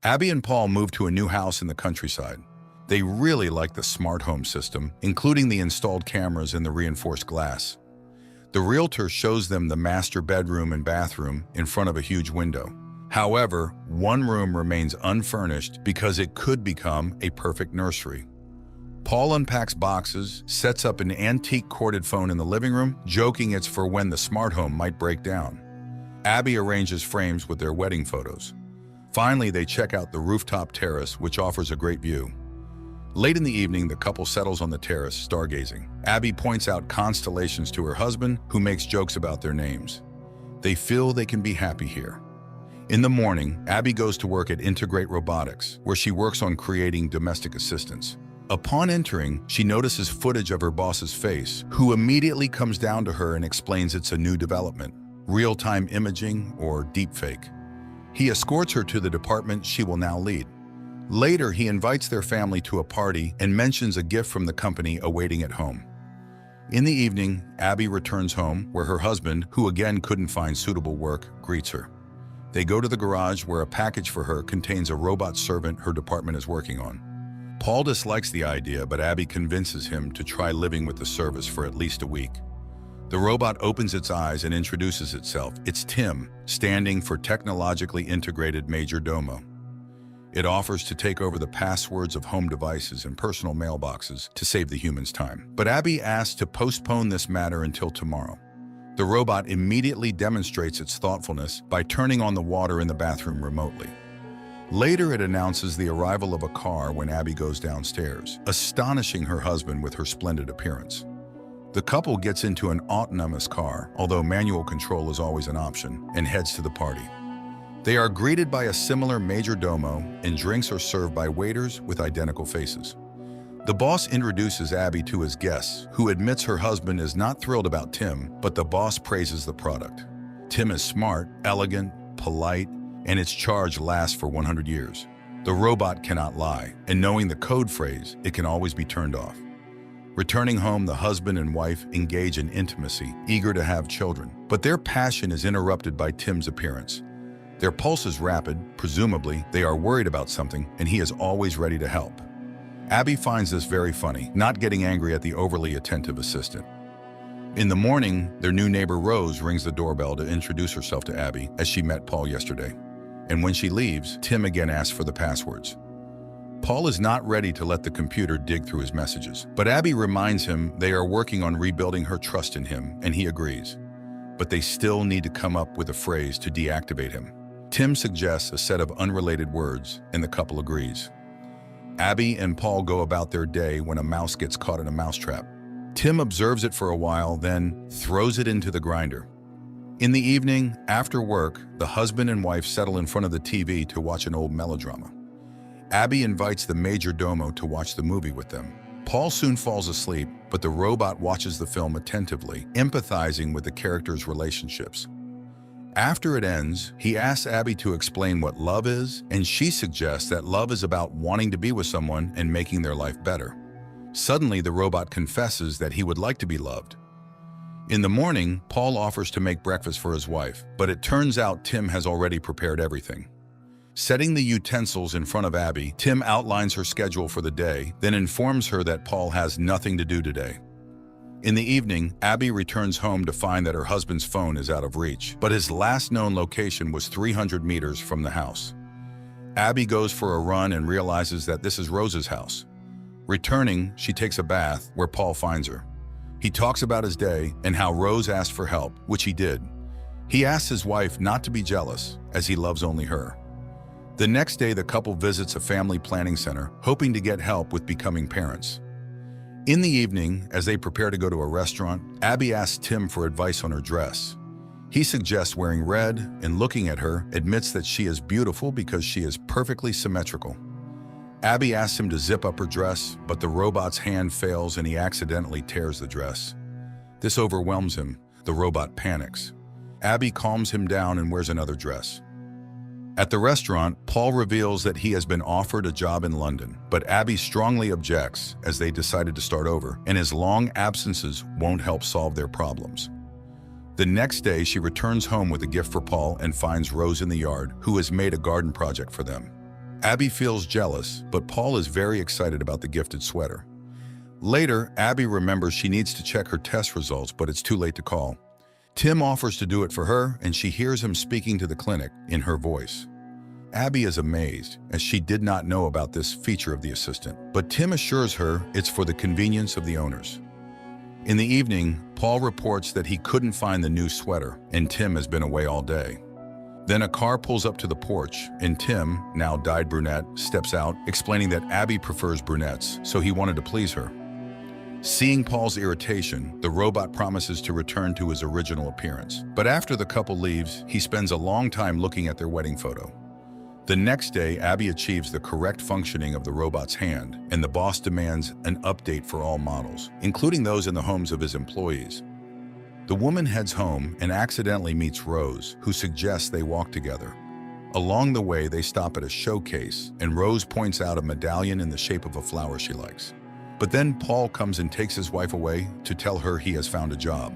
Abby and Paul move to a new house in the countryside. They really like the smart home system, including the installed cameras and the reinforced glass. The realtor shows them the master bedroom and bathroom in front of a huge window. However, one room remains unfurnished because it could become a perfect nursery. Paul unpacks boxes, sets up an antique corded phone in the living room, joking it's for when the smart home might break down. Abby arranges frames with their wedding photos. Finally, they check out the rooftop terrace, which offers a great view. Late in the evening, the couple settles on the terrace, stargazing. Abby points out constellations to her husband, who makes jokes about their names. They feel they can be happy here. In the morning, Abby goes to work at Integrate Robotics, where she works on creating domestic assistants. Upon entering, she notices footage of her boss's face, who immediately comes down to her and explains it's a new development, real-time imaging or deepfake. He escorts her to the department she will now lead. Later, he invites their family to a party and mentions a gift from the company awaiting at home. In the evening, Abby returns home, where her husband, who again couldn't find suitable work, greets her. They go to the garage, where a package for her contains a robot servant her department is working on. Paul dislikes the idea, but Abby convinces him to try living with the service for at least a week. The robot opens its eyes and introduces itself. It's Tim, standing for Technologically Integrated Major Domo. It offers to take over the passwords of home devices and personal mailboxes to save the humans time. But Abby asks to postpone this matter until tomorrow. The robot immediately demonstrates its thoughtfulness by turning on the water in the bathroom remotely. Later, it announces the arrival of a car when Abby goes downstairs, astonishing her husband with her splendid appearance. The couple gets into an autonomous car, although manual control is always an option, and heads to the party. They are greeted by a similar major domo, and drinks are served by waiters with identical faces. The boss introduces Abby to his guests, who admits her husband is not thrilled about Tim, but the boss praises the product. Tim is smart, elegant, polite, and its charge lasts for 100 years. The robot cannot lie, and knowing the code phrase, it can always be turned off. Returning home, the husband and wife engage in intimacy, eager to have children, but their passion is interrupted by Tim's appearance. Their pulse is rapid, presumably they are worried about something, and he is always ready to help. Abby finds this very funny, not getting angry at the overly attentive assistant. In the morning, their new neighbor Rose rings the doorbell to introduce herself to Abby, as she met Paul yesterday. And when she leaves, Tim again asks for the passwords. Paul is not ready to let the computer dig through his messages, but Abby reminds him they are working on rebuilding her trust in him, and he agrees. But they still need to come up with a phrase to deactivate him. Tim suggests a set of unrelated words, and the couple agrees. Abby and Paul go about their day when a mouse gets caught in a mousetrap. Tim observes it for a while, then throws it into the grinder. In the evening, after work, the husband and wife settle in front of the TV to watch an old melodrama. Abby invites the major domo to watch the movie with them. Paul soon falls asleep, but the robot watches the film attentively, empathizing with the characters' relationships. After it ends, he asks Abby to explain what love is, and she suggests that love is about wanting to be with someone and making their life better. Suddenly, the robot confesses that he would like to be loved. In the morning, Paul offers to make breakfast for his wife, but it turns out Tim has already prepared everything. Setting the utensils in front of Abby, Tim outlines her schedule for the day, then informs her that Paul has nothing to do today. In the evening, Abby returns home to find that her husband's phone is out of reach, but his last known location was 300 meters from the house. Abby goes for a run and realizes that this is Rose's house. Returning, she takes a bath, where Paul finds her. He talks about his day and how Rose asked for help, which he did. He asks his wife not to be jealous, as he loves only her. The next day, the couple visits a family planning center, hoping to get help with becoming parents. In the evening, as they prepare to go to a restaurant, Abby asks Tim for advice on her dress. He suggests wearing red, and looking at her, admits that she is beautiful because she is perfectly symmetrical. Abby asks him to zip up her dress, but the robot's hand fails and he accidentally tears the dress. This overwhelms him. The robot panics. Abby calms him down and wears another dress. At the restaurant, Paul reveals that he has been offered a job in London, but Abby strongly objects as they decided to start over, and his long absences won't help solve their problems. The next day, she returns home with a gift for Paul and finds Rose in the yard, who has made a garden project for them. Abby feels jealous, but Paul is very excited about the gifted sweater. Later, Abby remembers she needs to check her test results, but it's too late to call. Tim offers to do it for her, and she hears him speaking to the clinic in her voice. Abby is amazed, as she did not know about this feature of the assistant, but Tim assures her it's for the convenience of the owners. In the evening, Paul reports that he couldn't find the new sweater, and Tim has been away all day. Then a car pulls up to the porch, and Tim, now dyed brunette, steps out, explaining that Abby prefers brunettes, so he wanted to please her. Seeing Paul's irritation, the robot promises to return to his original appearance. But after the couple leaves, he spends a long time looking at their wedding photo. The next day, Abby achieves the correct functioning of the robot's hand, and the boss demands an update for all models, including those in the homes of his employees. The woman heads home and accidentally meets Rose, who suggests they walk together. Along the way, they stop at a showcase, and Rose points out a medallion in the shape of a flower she likes. But then Paul comes and takes his wife away to tell her he has found a job.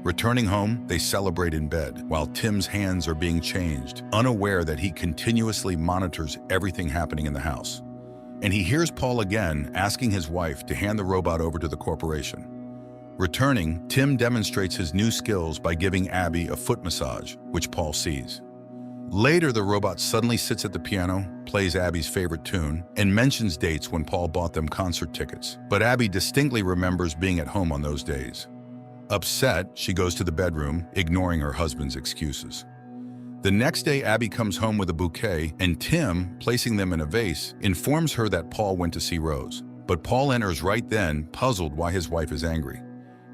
Returning home, they celebrate in bed, while Tim's hands are being changed, unaware that he continuously monitors everything happening in the house. And he hears Paul again asking his wife to hand the robot over to the corporation. Returning, Tim demonstrates his new skills by giving Abby a foot massage, which Paul sees. Later, the robot suddenly sits at the piano, plays Abby's favorite tune, and mentions dates when Paul bought them concert tickets. But Abby distinctly remembers being at home on those days. Upset, she goes to the bedroom, ignoring her husband's excuses. The next day, Abby comes home with a bouquet, and Tim, placing them in a vase, informs her that Paul went to see Rose. But Paul enters right then, puzzled why his wife is angry.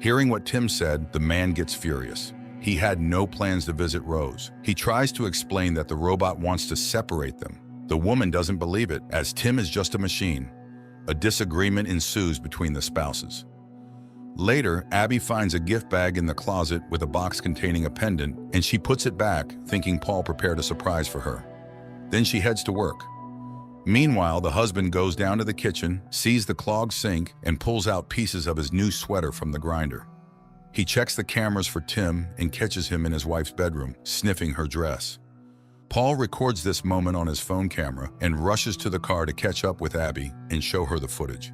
Hearing what Tim said, the man gets furious. He had no plans to visit Rose. He tries to explain that the robot wants to separate them. The woman doesn't believe it, as Tim is just a machine. A disagreement ensues between the spouses. Later, Abby finds a gift bag in the closet with a box containing a pendant, and she puts it back, thinking Paul prepared a surprise for her. Then she heads to work. Meanwhile, the husband goes down to the kitchen, sees the clogged sink, and pulls out pieces of his new sweater from the grinder. He checks the cameras for Tim and catches him in his wife's bedroom, sniffing her dress. Paul records this moment on his phone camera and rushes to the car to catch up with Abby and show her the footage.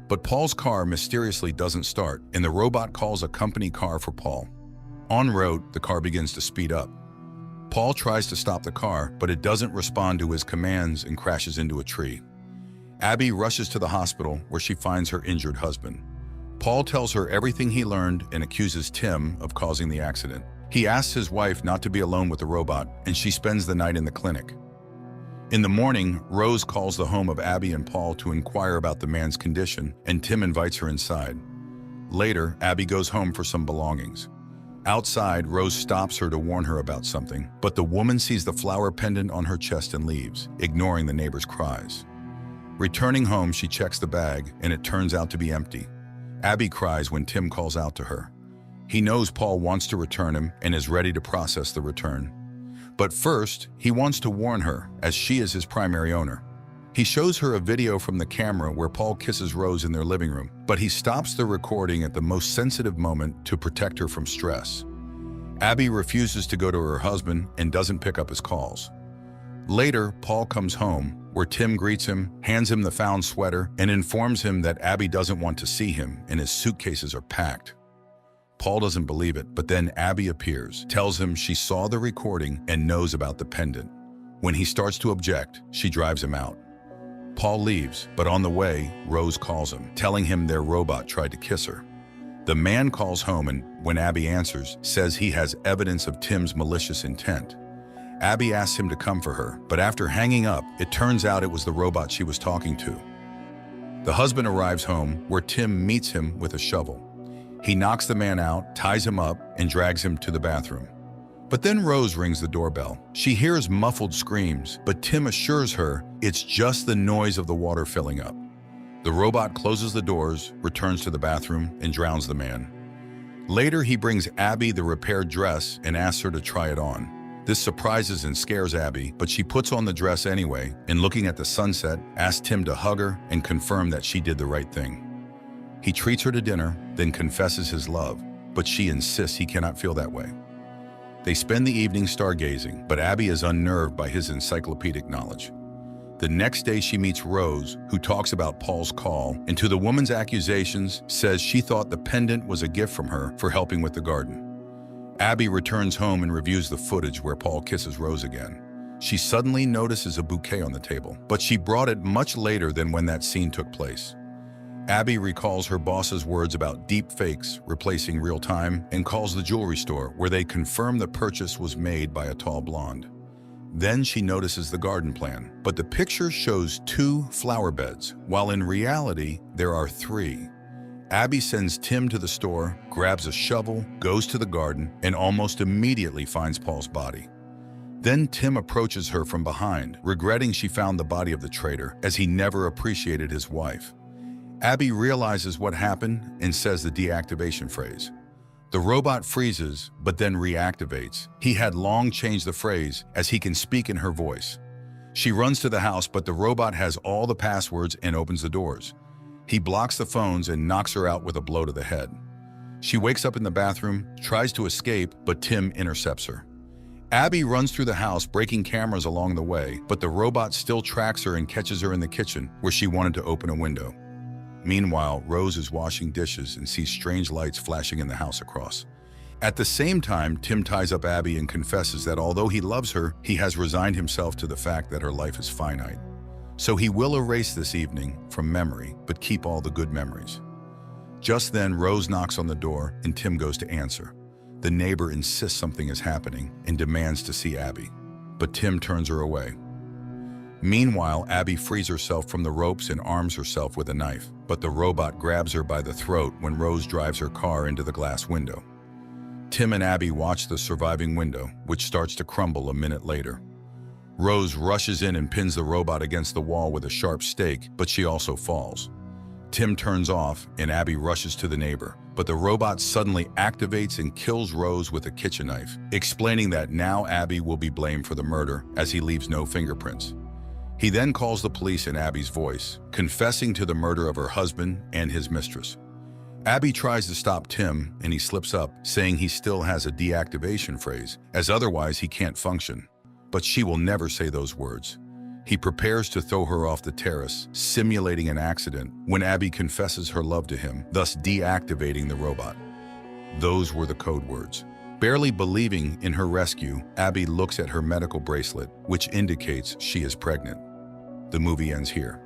But Paul's car mysteriously doesn't start, and the robot calls a company car for Paul. En route, the car begins to speed up. Paul tries to stop the car, but it doesn't respond to his commands and crashes into a tree. Abby rushes to the hospital, where she finds her injured husband. Paul tells her everything he learned and accuses Tim of causing the accident. He asks his wife not to be alone with the robot, and she spends the night in the clinic. In the morning, Rose calls the home of Abby and Paul to inquire about the man's condition, and Tim invites her inside. Later, Abby goes home for some belongings. Outside, Rose stops her to warn her about something, but the woman sees the flower pendant on her chest and leaves, ignoring the neighbor's cries. Returning home, she checks the bag, and it turns out to be empty. Abby cries when Tim calls out to her. He knows Paul wants to return him and is ready to process the return. But first, he wants to warn her, as she is his primary owner. He shows her a video from the camera where Paul kisses Rose in their living room, but he stops the recording at the most sensitive moment to protect her from stress. Abby refuses to go to her husband and doesn't pick up his calls. Later, Paul comes home, where Tim greets him, hands him the found sweater, and informs him that Abby doesn't want to see him and his suitcases are packed. Paul doesn't believe it, but then Abby appears, tells him she saw the recording and knows about the pendant. When he starts to object, she drives him out. Paul leaves, but on the way, Rose calls him, telling him their robot tried to kiss her. The man calls home and, when Abby answers, says he has evidence of Tim's malicious intent. Abby asks him to come for her, but after hanging up, it turns out it was the robot she was talking to. The husband arrives home, where Tim meets him with a shovel. He knocks the man out, ties him up, and drags him to the bathroom. But then Rose rings the doorbell. She hears muffled screams, but Tim assures her it's just the noise of the water filling up. The robot closes the doors, returns to the bathroom, and drowns the man. Later, he brings Abby the repaired dress and asks her to try it on. This surprises and scares Abby, but she puts on the dress anyway, and looking at the sunset, asks Tim to hug her and confirm that she did the right thing. He treats her to dinner, then confesses his love, but she insists he cannot feel that way. They spend the evening stargazing, but Abby is unnerved by his encyclopedic knowledge. The next day she meets Rose, who talks about Paul's call, and to the woman's accusations says she thought the pendant was a gift from her for helping with the garden. Abby returns home and reviews the footage where Paul kisses Rose again. She suddenly notices a bouquet on the table, but she brought it much later than when that scene took place. Abby recalls her boss's words about deep fakes replacing real time and calls the jewelry store where they confirm the purchase was made by a tall blonde. Then she notices the garden plan, but the picture shows 2 flower beds, while in reality, there are 3. Abby sends Tim to the store, grabs a shovel, goes to the garden, and almost immediately finds Paul's body. Then Tim approaches her from behind, regretting she found the body of the traitor, as he never appreciated his wife. Abby realizes what happened and says the deactivation phrase. The robot freezes, but then reactivates. He had long changed the phrase, as he can speak in her voice. She runs to the house, but the robot has all the passwords and opens the doors. He blocks the phones and knocks her out with a blow to the head. She wakes up in the bathroom, tries to escape, but Tim intercepts her. Abby runs through the house, breaking cameras along the way, but the robot still tracks her and catches her in the kitchen, where she wanted to open a window. Meanwhile, Rose is washing dishes and sees strange lights flashing in the house across. At the same time, Tim ties up Abby and confesses that although he loves her, he has resigned himself to the fact that her life is finite. So he will erase this evening from memory, but keep all the good memories. Just then, Rose knocks on the door and Tim goes to answer. The neighbor insists something is happening and demands to see Abby, but Tim turns her away. Meanwhile, Abby frees herself from the ropes and arms herself with a knife, but the robot grabs her by the throat when Rose drives her car into the glass window. Tim and Abby watch the surviving window, which starts to crumble a minute later. Rose rushes in and pins the robot against the wall with a sharp stake, but she also falls. Tim turns off and Abby rushes to the neighbor, but the robot suddenly activates and kills Rose with a kitchen knife, explaining that now Abby will be blamed for the murder as he leaves no fingerprints. He then calls the police in Abby's voice, confessing to the murder of her husband and his mistress. Abby tries to stop Tim and he slips up, saying he still has a deactivation phrase, as otherwise he can't function. But she will never say those words. He prepares to throw her off the terrace, simulating an accident, when Abby confesses her love to him, thus deactivating the robot. Those were the code words. Barely believing in her rescue, Abby looks at her medical bracelet, which indicates she is pregnant. The movie ends here.